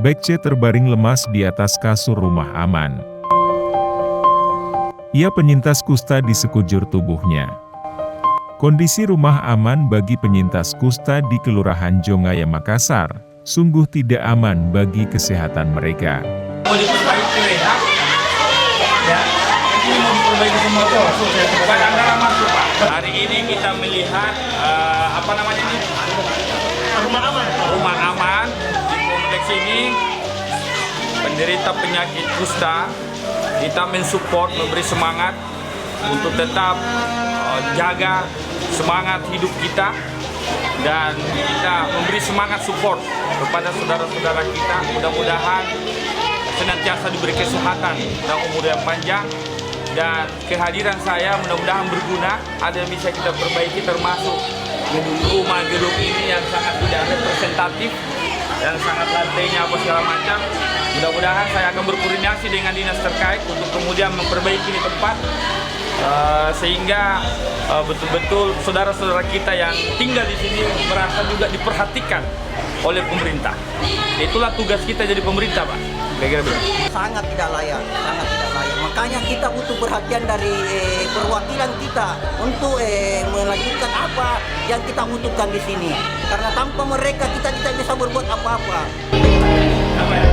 Baek C terbaring lemas di atas kasur rumah aman. Ia penyintas kusta di sekujur tubuhnya. Kondisi rumah aman bagi penyintas kusta di Kelurahan Jongaya, Makassar, sungguh tidak aman bagi kesehatan mereka. Mau diperbaiki rehab, ya, ini mau diperbaiki semua tuh, supaya anggaran masuk, Pak. Hari ini kita melihat apa namanya ini? Rumah aman. Rumah aman di kompleks ini penderita penyakit kusta. Kita mensupport, memberi semangat untuk tetap jaga semangat hidup kita, dan kita memberi semangat support kepada saudara-saudara kita. Mudah-mudahan senantiasa diberi kesehatan dan umur yang panjang, dan kehadiran saya mudah-mudahan berguna. Ada yang bisa kita perbaiki, termasuk gedung ini yang sangat tidak representatif, yang sangat lantainya apa segala macam. Mudah-mudahan saya akan berkoordinasi dengan dinas terkait untuk kemudian memperbaiki di tempat, sehingga betul-betul saudara-saudara kita yang tinggal di sini merasa juga diperhatikan oleh pemerintah. Itulah tugas kita jadi pemerintah, Pak. Kira-kira benar. Sangat tidak layak, sangat tidak layak. Makanya kita butuh perhatian dari perwakilan kita untuk melanjutkan apa yang kita butuhkan di sini. Karena tanpa mereka kita tidak bisa berbuat apa-apa. Apa ya?